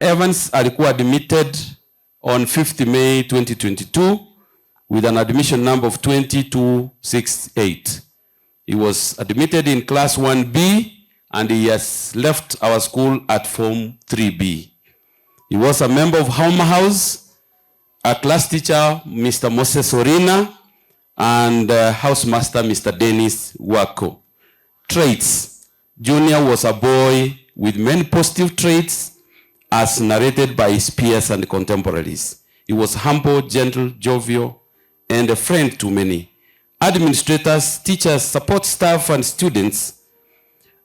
Evans alikuwa admitted on 5th May 2022 with an admission number of 20268. He was admitted in class 1B and he has left our school at form 3B. He was a member of Home House, a class teacher, Mr. Moses Orina, and housemaster, Mr. Dennis Wako. Traits. Junior was a boy with many positive traits as narrated by his peers and contemporaries. He was humble, gentle, jovial, and a friend to many. Administrators, teachers, support staff, and students.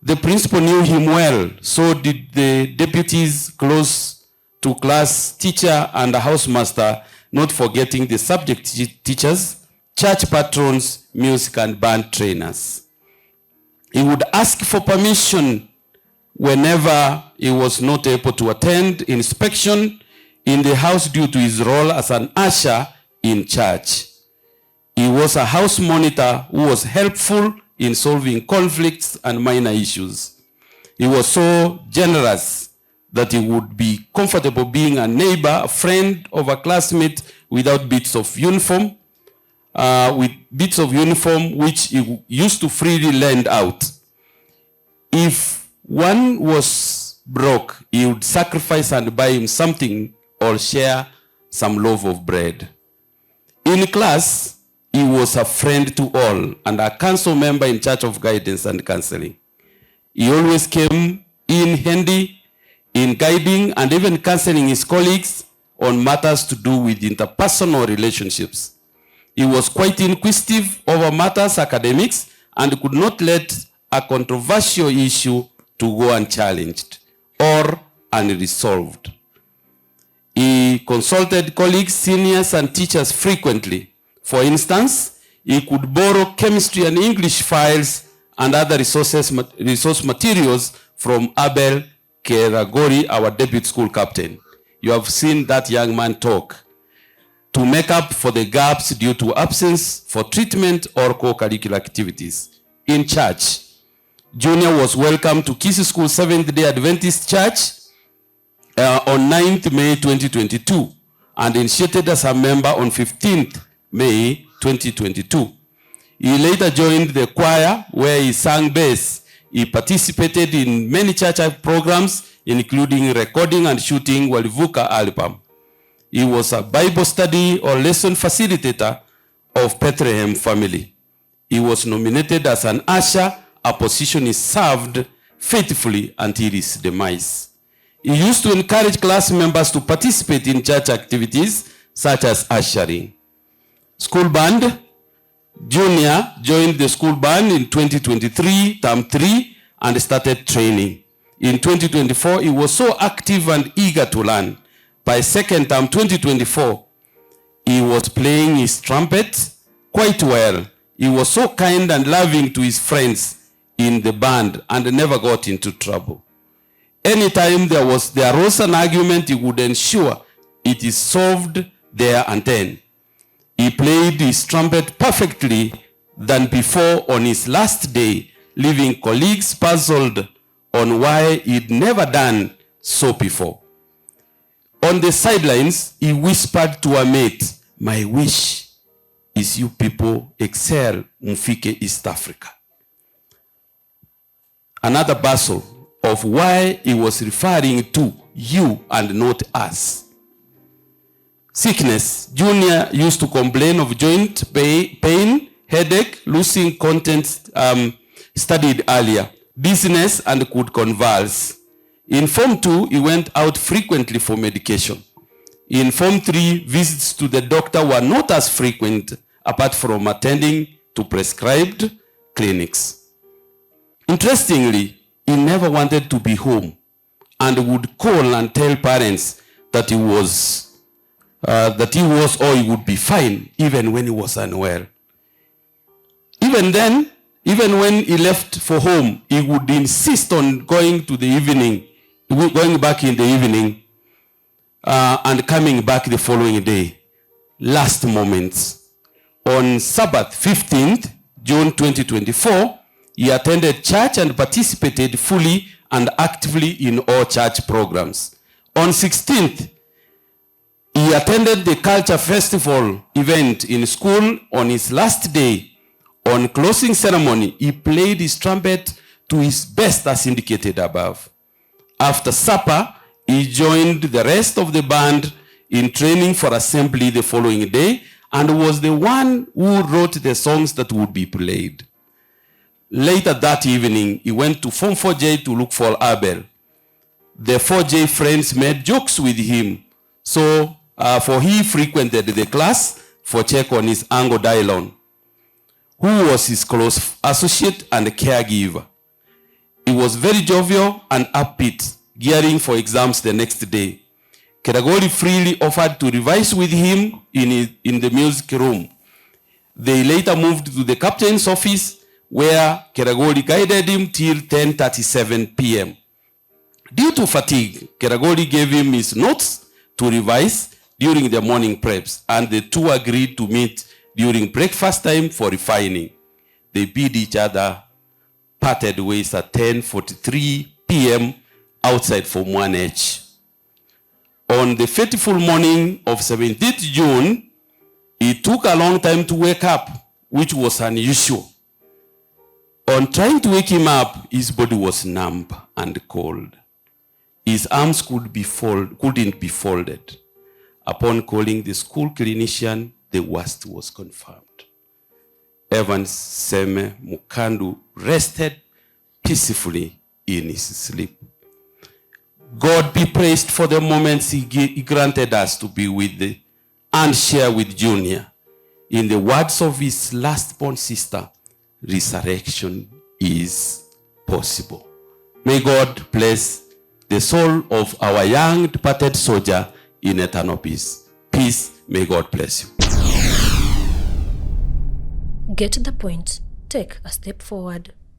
The principal knew him well, so did the deputies close to class, teacher, and the housemaster, not forgetting the subject teachers, church patrons, music and band trainers. He would ask for permission whenever he was not able to attend inspection in the house due to his role as an usher in church. He was a house monitor who was helpful in solving conflicts and minor issues. He was so generous that he would be comfortable being a neighbor, a friend of a classmate without bits of uniform, which he used to freely lend out. If one was broke, he would sacrifice and buy him something or share some loaf of bread. In class, he was a friend to all and a council member in charge of guidance and counseling. He always came in handy in guiding and even counseling his colleagues on matters to do with interpersonal relationships. He was quite inquisitive over matters academics and could not let a controversial issue to go unchallenged or unresolved. He consulted colleagues, seniors, and teachers frequently. For instance, he could borrow chemistry and English files and other resource materials from Abel Keragori, our deputy school captain. You have seen that young man talk to make up for the gaps due to absence for treatment or co-curricular activities. In church, Junior was welcomed to Kisii School Seventh-day Adventist Church on 9th May 2022 and initiated as a member on 15th May 2022. He later joined the choir where he sang bass. He participated in many church programs, including recording and shooting Walivuka album. He was a Bible study or lesson facilitator of Bethlehem family. He was nominated as an usher, a position he served faithfully until his demise. He used to encourage class members to participate in church activities such as ushering. School band. Junior joined the school band in 2023, term 3, and started training. In 2024, he was so active and eager to learn. By second term 2024, he was playing his trumpet quite well. He was so kind and loving to his friends in the band and never got into trouble. Anytime there arose an argument, he would ensure it is solved there and then. He played his trumpet perfectly than before on his last day, leaving colleagues puzzled on why he'd never done so before. On the sidelines, he whispered to a mate, "My wish is you people excel mfike East Africa." Another puzzle of why he was referring to you and not us. Sickness. Junior used to complain of joint pain, headache, losing content studied earlier, dizziness, and could convulse. In Form 2, he went out frequently for medication. In Form 3, visits to the doctor were not as frequent, apart from attending to prescribed clinics. Interestingly, he never wanted to be home and would call and tell parents that he was or he would be fine, even when he was unwell. Even then, even when he left for home, he would insist on going back in the evening and coming back the following day. Last moments. On Sabbath, 15th June 2024, he attended church and participated fully and actively in all church programs. On 16th, he attended the culture festival event in school on his last day. On closing ceremony, he played his trumpet to his best as indicated above. After supper, he joined the rest of the band in training for assembly the following day and was the one who wrote the songs that would be played. Later that evening, he went to Form 4J to look for Abel. The 4J friends made jokes with him, for he frequented the class for check on his Ango Dylon, who was his close associate and caregiver. He was very jovial and upbeat, gearing for exams the next day. Keragoli freely offered to revise with him in the music room. They later moved to the captain's office, where Keragoli guided him till 10:37 p.m. Due to fatigue, Keragoli gave him his notes to revise during the morning preps, and the two agreed to meet during breakfast time for refining. They bid each other, parted ways at 10:43 p.m. outside Form 1H. On the fateful morning of 17th June, it took a long time to wake up, which was unusual. On trying to wake him up, his body was numb and cold. His arms couldn't be folded. Upon calling the school clinician, the worst was confirmed. Evans Seme Mukandu rested peacefully in his sleep. God be praised for the moments he granted us to be with and share with Junior. In the words of his last-born sister, resurrection is possible. May God bless the soul of our young departed soldier in eternal peace. Peace, may God bless you. Get the point. Take a step forward.